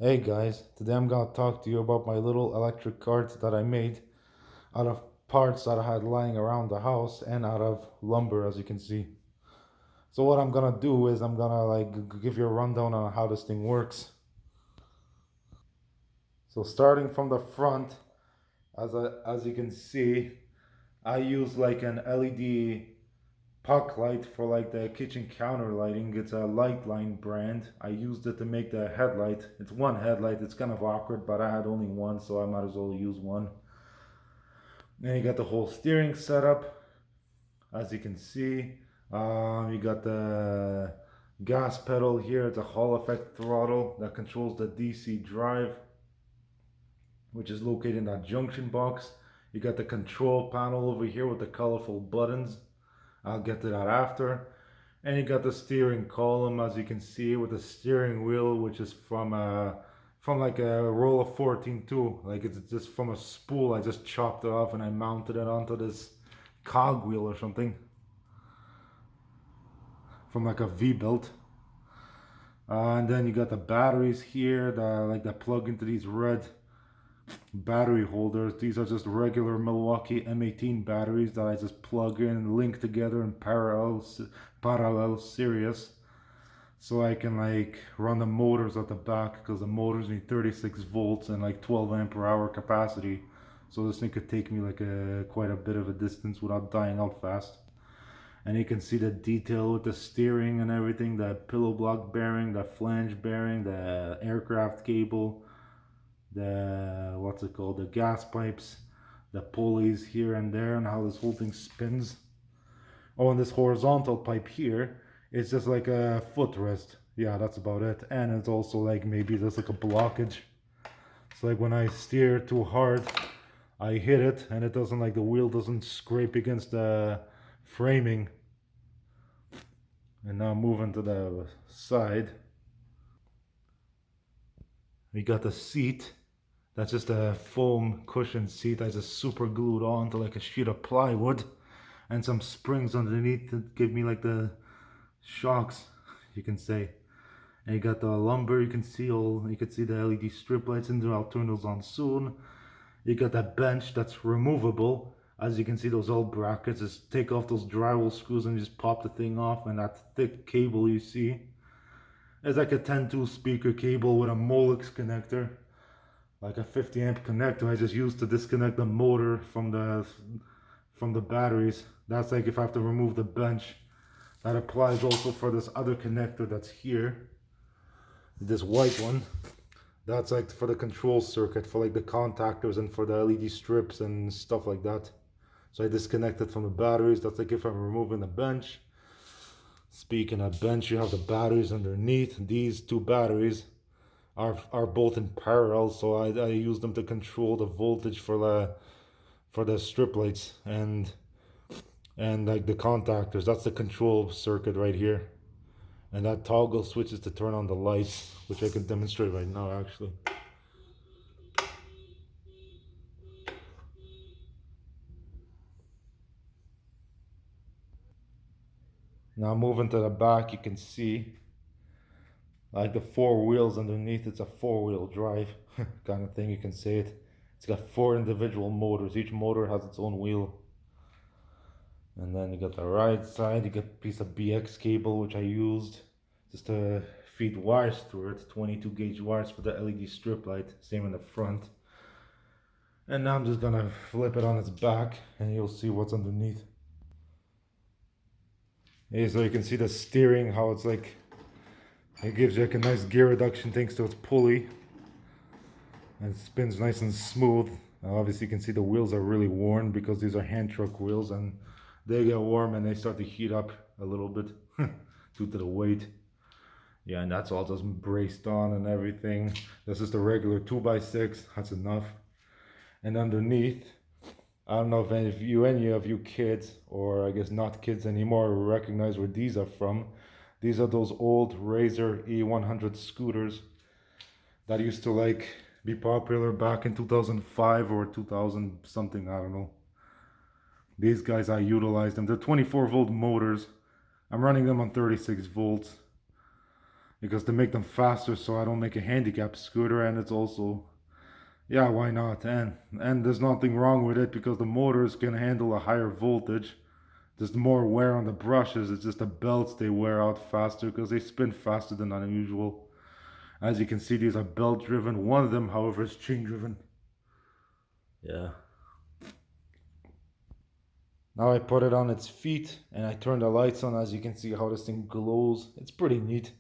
Hey guys, today I'm gonna talk to you about my little electric kart that I made out of parts that I had lying around the house and out of lumber, as you can see. So what I'm gonna do is I'm gonna give you a rundown on how this thing works. So starting from the front, as you can see, I use like an LED puck light for like the kitchen counter lighting. It's a Lightline brand. I used it to make the headlight. It's one headlight. It's kind of awkward, but I had only one, so I might as well use one. Then you got the whole steering setup, as you can see. You got the gas pedal here. It's a Hall effect throttle that controls the DC drive, which is located in that junction box. You got the control panel over here with the colorful buttons. I'll get to that after. And you got the steering column, as you can see, with the steering wheel, which is from like a roll of 14 too. Like it's just from a spool. I just chopped it off and I mounted it onto this cogwheel or something from like a V-belt. And then you got the batteries here that plug into these red battery holders. These are just regular Milwaukee M18 batteries that I just plug in and link together in parallel series, so I can like run the motors at the back, because the motors need 36 volts and like 12 ampere hour capacity. So this thing could take me like quite a bit of a distance without dying out fast. And you can see the detail with the steering and everything, the pillow block bearing, the flange bearing, the aircraft cable, the what's it called, the gas pipes, the pulleys here and there, and how this whole thing spins. Oh, and this horizontal pipe here is just like a footrest. Yeah, that's about it. And it's also like maybe there's like a blockage. It's like when I steer too hard, I hit it and it doesn't, like, the wheel doesn't scrape against the framing. And now moving to the side, we got the seat. That's just a foam cushion seat I just super glued onto like a sheet of plywood, and some springs underneath that give me like the shocks, you can say. And you got the lumber, you can see the LED strip lights in there. I'll turn those on soon. You got that bench that's removable. As you can see, those old brackets, just take off those drywall screws and just pop the thing off. And that thick cable you see is like a 10-2 speaker cable with a Molex connector, like a 50 amp connector I just used to disconnect the motor from the batteries. That's like if I have to remove the bench. That applies also for this other connector that's here, this white one. That's like for the control circuit, for like the contactors and for the LED strips and stuff like that. So I disconnect it from the batteries. That's like if I'm removing the bench. Speaking of bench, you have the batteries underneath. These two batteries are both in parallel, so I use them to control the voltage for the strip lights and like the contactors. That's the control circuit right here, and that toggle switches to turn on the lights, which I can demonstrate right now actually. Now moving to the back, you can see like the four wheels underneath. It's a four-wheel drive kind of thing, you can say it. It's got four individual motors. Each motor has its own wheel. And then you got the right side, you got a piece of BX cable, which I used just to feed wires through it, 22 gauge wires for the LED strip light, same in the front. And now I'm just gonna flip it on its back and you'll see what's underneath. Hey, so you can see the steering, how it's like, it gives you like a nice gear reduction thanks to its pulley. And it spins nice and smooth. Obviously you can see the wheels are really worn because these are hand truck wheels, and they get warm and they start to heat up a little bit due to the weight. Yeah, and that's all just braced on and everything. This is the regular 2x6, that's enough. And underneath, I don't know if any of you kids, or I guess not kids anymore, recognize where these are from. These are those old Razor E100 scooters that used to like be popular back in 2005 or 2000 something, I don't know. These guys, I utilize them. They're 24 volt motors. I'm running them on 36 volts. because to make them faster so I don't make a handicap scooter. And it's also, yeah, why not? And there's nothing wrong with it because the motors can handle a higher voltage. There's more wear on the brushes. It's just the belts they wear out faster because they spin faster than unusual. As you can see, these are belt driven. One of them, however, is chain driven. Yeah. Now I put it on its feet and I turn the lights on. As you can see how this thing glows. It's pretty neat.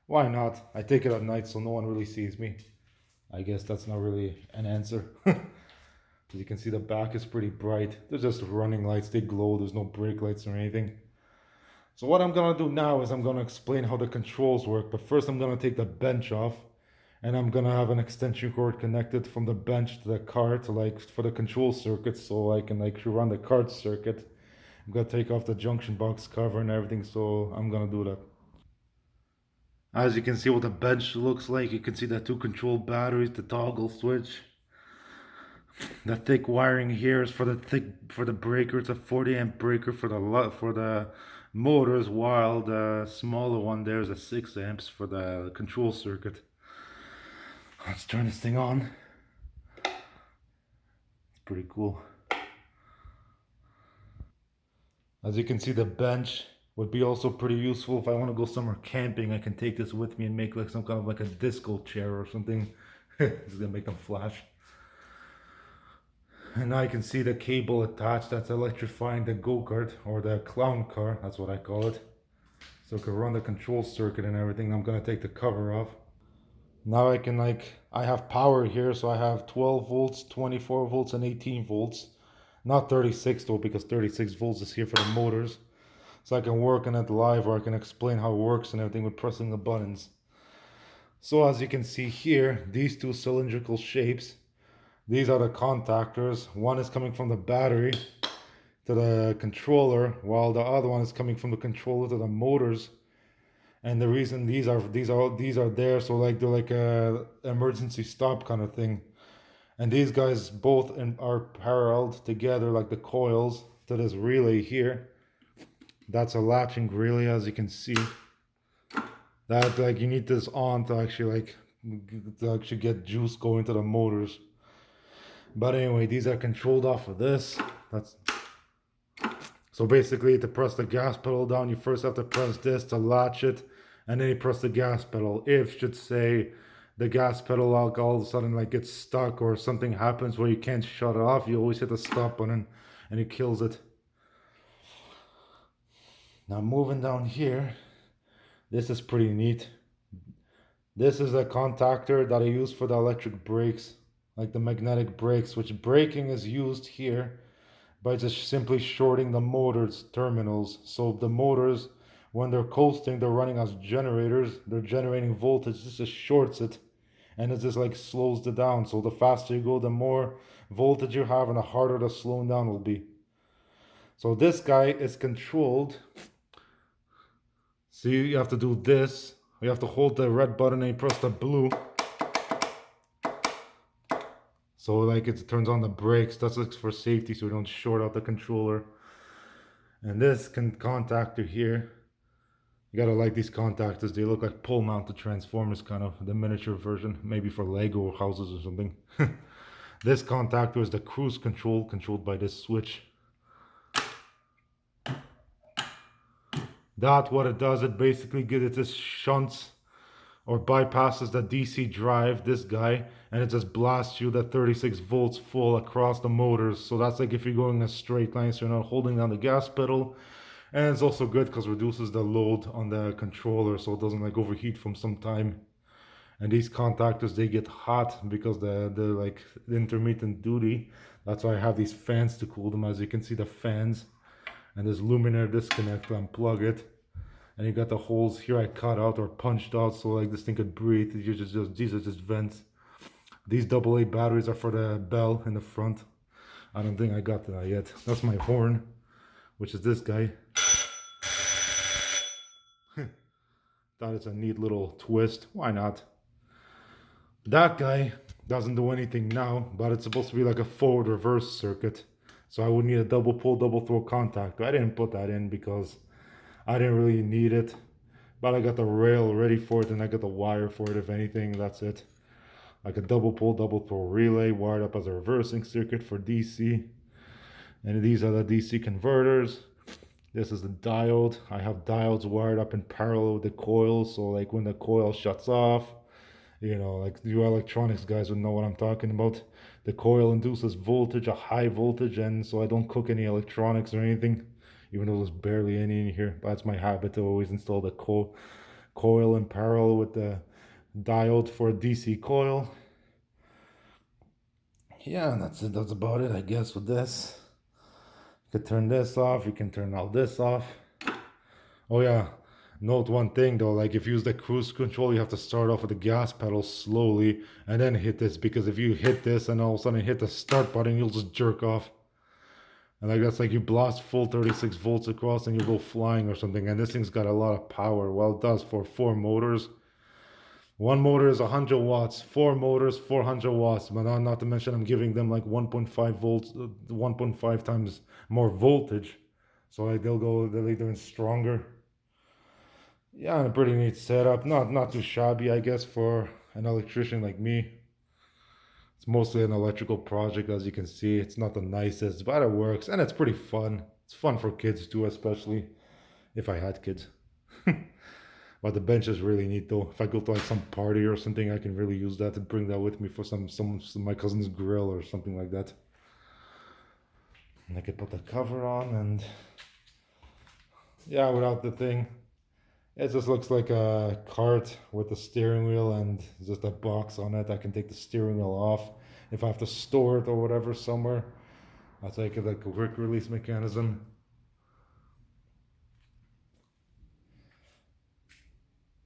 Why not? I take it at night so no one really sees me. I guess that's not really an answer. As you can see, the back is pretty bright. They're just running lights. They glow. There's no brake lights or anything. So what I'm gonna do now is I'm gonna explain how the controls work. But first I'm gonna take the bench off. And I'm gonna have an extension cord connected from the bench to the cart, like for the control circuit, so I can like run the cart circuit. I'm gonna take off the junction box cover and everything, so I'm gonna do that. As you can see what the bench looks like, you can see the two control batteries, the toggle switch. The thick wiring here is for the breaker. It's a 40 amp breaker for the motors, while the smaller one there is a 6 amps for the control circuit. Let's turn this thing on. It's pretty cool. As you can see, the bench would be also pretty useful if I want to go somewhere camping. I can take this with me and make like some kind of like a disco chair or something. It's gonna make them flash. And now you can see the cable attached that's electrifying the go-kart or the clown car, that's what I call it. So I can run the control circuit and everything. I'm gonna take the cover off. Now I can I have power here, so I have 12 volts, 24 volts, and 18 volts. Not 36 though, because 36 volts is here for the motors. So I can work on it live, or I can explain how it works and everything with pressing the buttons. So as you can see here, these two cylindrical shapes, these are the contactors. One is coming from the battery to the controller, while the other one is coming from the controller to the motors. And the reason these are there, so like they're like a emergency stop kind of thing. And these guys both are paralleled together like the coils to this relay here. That's a latching relay, as you can see. That like you need this on to actually get juice going to the motors. But anyway, these are controlled off of this. That's so basically to press the gas pedal down, you first have to press this to latch it, and then you press the gas pedal. If should say the gas pedal all of a sudden like gets stuck or something happens where you can't shut it off, you always hit the stop button and it kills it. Now moving down here, this is pretty neat. This is a contactor that I use for the electric brakes, like the magnetic brakes, which braking is used here by just simply shorting the motor's terminals. So the motors, when they're coasting, they're running as generators, they're generating voltage. This just shorts it, and it just like slows it down. So the faster you go, the more voltage you have, and the harder the slowing down will be. So this guy is controlled. See, you have to do this. You have to hold the red button and you press the blue. So like it turns on the brakes. That's like for safety, so we don't short out the controller. And this contactor here, you gotta like these contactors. They look like pole mounted transformers, kind of the miniature version, maybe for Lego houses or something. This contactor is the cruise control, controlled by this switch. That what it does, it basically gives it this shunts or bypasses the DC drive, this guy, and it just blasts you the 36 volts full across the motors. So that's like if you're going a straight line, so you're not holding down the gas pedal. And it's also good because it reduces the load on the controller, so it doesn't like overheat from some time. And these contactors, they get hot because they're like intermittent duty. That's why I have these fans to cool them. As you can see, the fans and this luminaire disconnect to unplug it. And you got the holes here I cut out or punched out so like this thing could breathe. These are just vents. These AA batteries are for the bell in the front. I don't think I got to that yet. That's my horn, which is this guy. That is a neat little twist. Why not? That guy doesn't do anything now, but it's supposed to be like a forward reverse circuit. So I would need a double pull, double throw contactor. I didn't put that in because I didn't really need it. But I got the rail ready for it and I got the wire for it if anything, that's it. Like a double pole, double throw relay wired up as a reversing circuit for DC. And these are the DC converters. This is the diode. I have diodes wired up in parallel with the coil, so like when the coil shuts off, you know, like you electronics guys would know what I'm talking about. The coil induces voltage, a high voltage, and so I don't cook any electronics or anything, even though there's barely any in here. But it's my habit to always install the coil in parallel with the diode for a DC coil. Yeah, that's it. That's about it, I guess, with this. You can turn this off. You can turn all this off. Oh yeah, note one thing though, like if you use the cruise control, you have to start off with the gas pedal slowly and then hit this, because if you hit this and all of a sudden hit the start button, you'll just jerk off. And like that's like you blast full 36 volts across and you'll go flying or something. And this thing's got a lot of power. Well, it does for 4 motors. One motor is 100 watts, 4 motors, 400 watts. But not to mention I'm giving them like 1.5 volts, 1.5 times more voltage. So like they'll even stronger. Yeah, and a pretty neat setup. Not too shabby, I guess, for an electrician like me. It's mostly an electrical project, as you can see. It's not the nicest, but it works, and it's pretty fun. It's fun for kids too, especially if I had kids. But the bench is really neat though. If I go to like some party or something, I can really use that to bring that with me for some my cousin's grill or something like that. And I could put the cover on, and yeah, without the thing, it just looks like a cart with a steering wheel and just a box on it. I can take the steering wheel off if I have to store it or whatever somewhere. I'll take it like a quick release mechanism.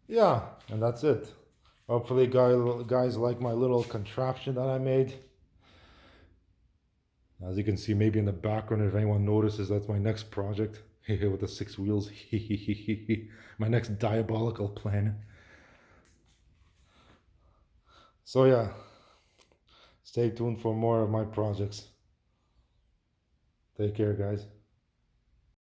Yeah, and that's it. Hopefully guys like my little contraption that I made. As you can see, maybe in the background, if anyone notices, that's my next project. With the 6 wheels. My next diabolical plan. So yeah, stay tuned for more of my projects. Take care, guys.